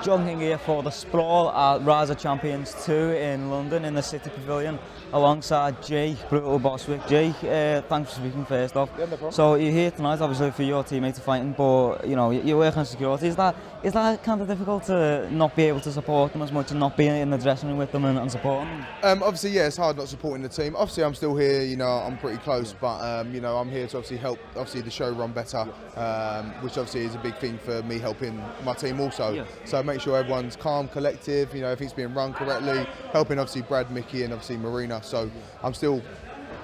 jogging gear for the Sprawl at Rise of Champions 2 in London in the City Pavilion alongside Jake, Brutal Bostwick. Jake, thanks for speaking first off. Yeah, no problem. So you're here tonight, obviously for your teammates fighting, but you know you're working on security. Is that kind of difficult to not be able to support them as much and not be in the dressing room with them and supporting them? Obviously, yeah, it's hard not supporting the team. Obviously, I'm still here. You know, I'm pretty close, but you know, I'm here to obviously help the show run better, which obviously is a big thing for me helping my team also. Yeah. So make sure everyone's calm, collective. You know, everything's being run correctly. Helping obviously Brad, Mickey, and obviously Marina. So I'm still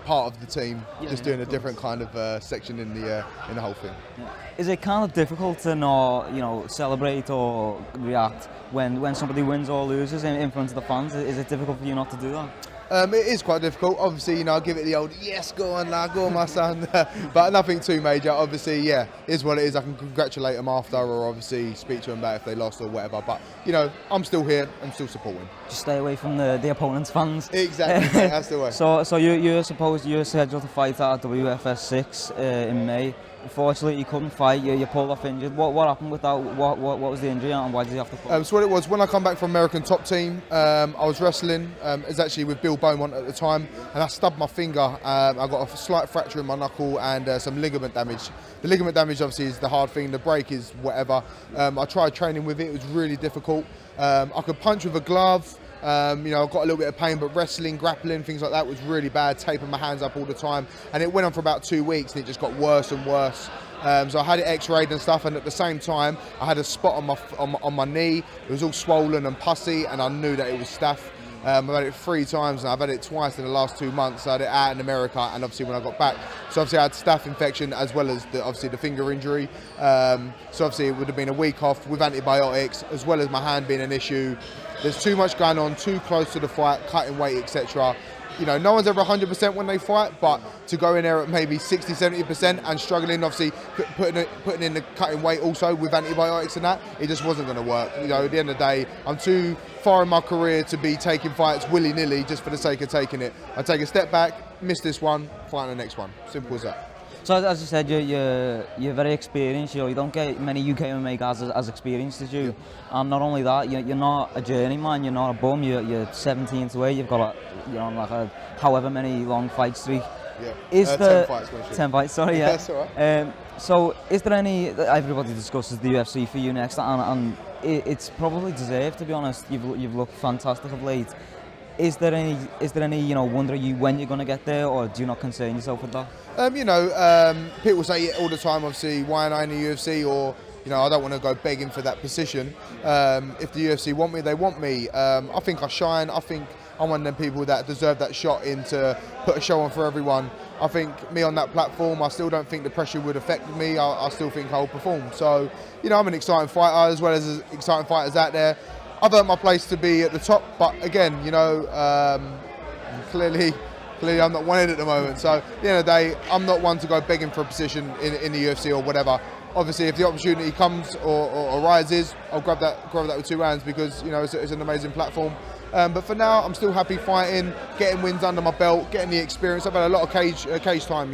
part of the team, just doing a different kind of section in the whole thing. Yeah. Is it kind of difficult to not, celebrate or react when somebody wins or loses in front of the fans? Is it difficult for you not to do that? It is quite difficult. Obviously, you know, I give it the old yes, go on, lad, go on, my son. But nothing too major. Obviously, yeah, is what it is. I can congratulate them after, or obviously speak to them about if they lost or whatever. But you know, I'm still here. I'm still supporting. Just stay away from the opponent's fans. Exactly, that's the way. So you're scheduled to fight at WFS 6 in May. Unfortunately, you couldn't fight. You pulled off injured. What happened with that? What was the injury and why did you have to fight? So what it was, when I come back from American Top Team, I was wrestling. It was actually with Bill Beaumont at the time, and I stubbed my finger. I got a slight fracture in my knuckle and some ligament damage. The ligament damage obviously is the hard thing. The break is whatever. I tried training with it. It was really difficult. I could punch with a glove. I got a little bit of pain, but wrestling, grappling, things like that was really bad, taping my hands up all the time, and it went on for about 2 weeks and it just got worse and worse. So I had it x-rayed and stuff, and at the same time I had a spot on my knee. It was all swollen and pussy, and I knew that it was staph. I've had it 3 times, and I've had it twice in the last 2 months. I had it out in America, and obviously when I got back, so obviously I had staph infection as well as the finger injury. So obviously it would have been a week off with antibiotics, as well as my hand being an issue. There's too much going on, too close to the fight, cutting weight, etc. You know, no one's ever 100% when they fight, but to go in there at maybe 60, 70% and struggling, obviously putting in the cutting weight also with antibiotics and that, it just wasn't going to work. You know, at the end of the day, I'm too far in my career to be taking fights willy-nilly just for the sake of taking it. I take a step back, miss this one, fight the next one. Simple as that. So as you said, you're very experienced. You don't get many UK MMA guys as experienced as you. And not only that, you're not a journeyman. You're not a bum. You're 17 away. You've got however many long fight streak. Yeah. 10 fights. 10 fights. Sorry. Yeah. That's all right. So is there any? Everybody discusses the UFC for you next, and it's probably deserved, to be honest. You've looked fantastic of late. Is there any wonder when you're going to get there, or do you not concern yourself with that? People say it all the time, obviously, why am I in the UFC, or I don't want to go begging for that position. If the UFC want me, they want me. I think I shine. I think I'm one of them people that deserve that shot in to put a show on for everyone. I think me on that platform, I still don't think the pressure would affect me. I still think I'll perform. So, I'm an exciting fighter, as well as exciting fighters out there. I've earned my place to be at the top, but again, clearly I'm not wanted at the moment. So at the end of the day, I'm not one to go begging for a position in the UFC or whatever. Obviously, if the opportunity comes or arises, I'll grab that with 2 hands, because it's an amazing platform. But for now, I'm still happy fighting, getting wins under my belt, getting the experience. I've had a lot of cage time,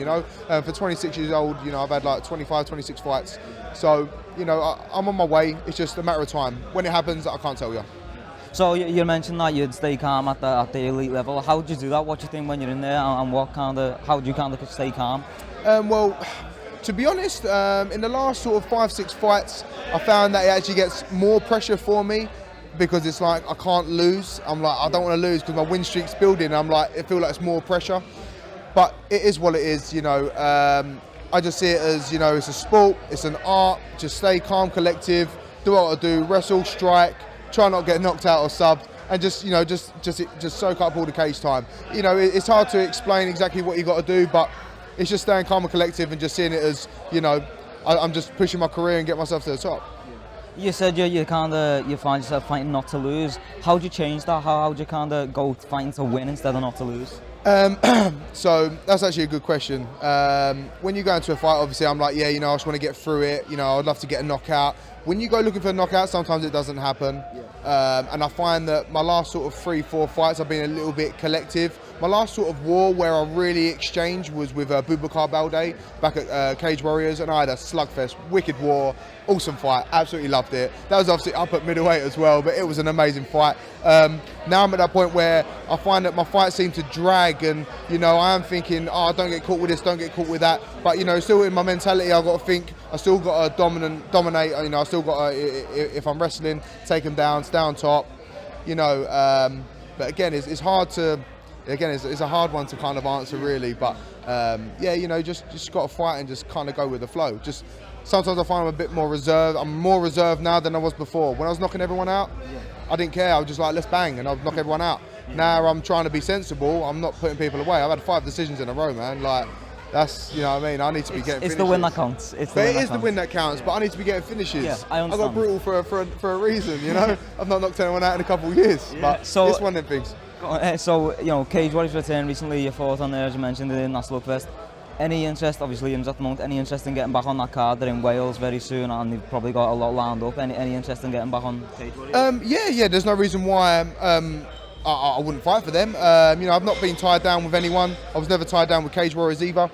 For 26 years old, I've had like 25, 26 fights. So, I'm on my way. It's just a matter of time. When it happens, I can't tell you. So you mentioned that you'd stay calm at the elite level. How do you do that? What do you think when you're in there, and how do you kind of stay calm? Well, to be honest, in the last sort of 5-6 fights, I found that it actually gets more pressure for me, because it's like I can't lose. I'm like, I don't want to lose because my win streak's building. I'm like, I feel like it's more pressure, but it is what it is. I just see it as it's a sport, it's an art. Just stay calm, collective, do what I do, wrestle, strike, try not to get knocked out or subbed, and just soak up all the cage time. It's hard to explain exactly what you got to do, but it's just staying calm and collective and just seeing it as I'm just pushing my career and get myself to the top. You said you find yourself fighting not to lose. How do you change that? How do you kind of go fighting to win instead of not to lose? So that's actually a good question. When you go into a fight, obviously I'm like, I just want to get through it. I'd love to get a knockout. When you go looking for a knockout, sometimes it doesn't happen. And I find that my last sort of 3-4 fights, I've been a little bit collective. My last sort of war where I really exchanged was with Boubacar Baldé back at Cage Warriors, and I had a slugfest, wicked war, awesome fight, absolutely loved it. That was obviously up at middleweight as well, but it was an amazing fight. Now I'm at that point where I find that my fights seem to drag, and I am thinking, oh, don't get caught with this, don't get caught with that. But still in my mentality, I've got to think I still got to dominate. I still got to, if I'm wrestling, take them down, stay on top. But again, it's hard to. Again, it's a hard one to kind of answer really. But just got to fight and just kind of go with the flow. Just sometimes I find I'm a bit more reserved. I'm more reserved now than I was before. When I was knocking everyone out, I didn't care. I was just like, let's bang, and I'd knock everyone out. Now I'm trying to be sensible. I'm not putting people away. I've had 5 decisions in a row, man. Like, that's, what I mean? I need to be getting finishes. It's the win that counts. It is the win that counts, but I need to be getting finishes. Yeah, I understand. I got brutal for a reason, I've not knocked anyone out in a couple of years, but so, it's one of them things. So, Cage Warriors returned recently, you fought on there, as you mentioned, in that slugfest. Any interest, obviously, at the moment, any interest in getting back on that card? They're in Wales very soon, and they've probably got a lot lined up. Any interest in getting back on Cage Warriors? Yeah, there's no reason why I wouldn't fight for them. I've not been tied down with anyone. I was never tied down with Cage Warriors either.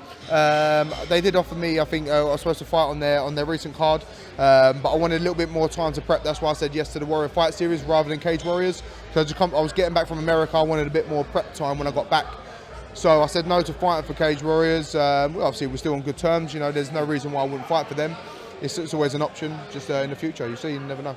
They did offer me, I think, I was supposed to fight on their recent card, but I wanted a little bit more time to prep. That's why I said yes to the Warrior Fight Series rather than Cage Warriors, because I was getting back from America. I wanted a bit more prep time when I got back. So I said no to fighting for Cage Warriors. Obviously, we're still on good terms. There's no reason why I wouldn't fight for them. It's always an option, just in the future. You never know.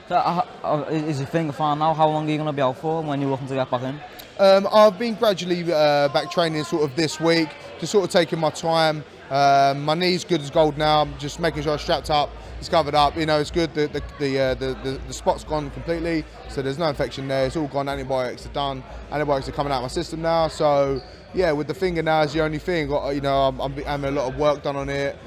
So, is your finger fine now? How long are you going to be out for when you're looking to get back in? I've been gradually back training sort of this week, just sort of taking my time. My knee's good as gold now. I'm just making sure I'm strapped up, it's covered up. It's good. The spot's gone completely, so there's no infection there. It's all gone. Antibiotics are done. Antibiotics are coming out of my system now. So yeah, with the finger now is the only thing. I'm having a lot of work done on it.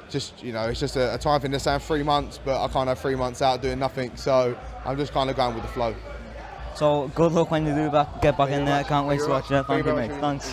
Just it's just a time thing. They're saying 3 months, but I can't have 3 months out doing nothing. So I'm just kind of going with the flow. So good luck when you do get back in there. Can't wait to watch it. Thank you, mate. Thanks.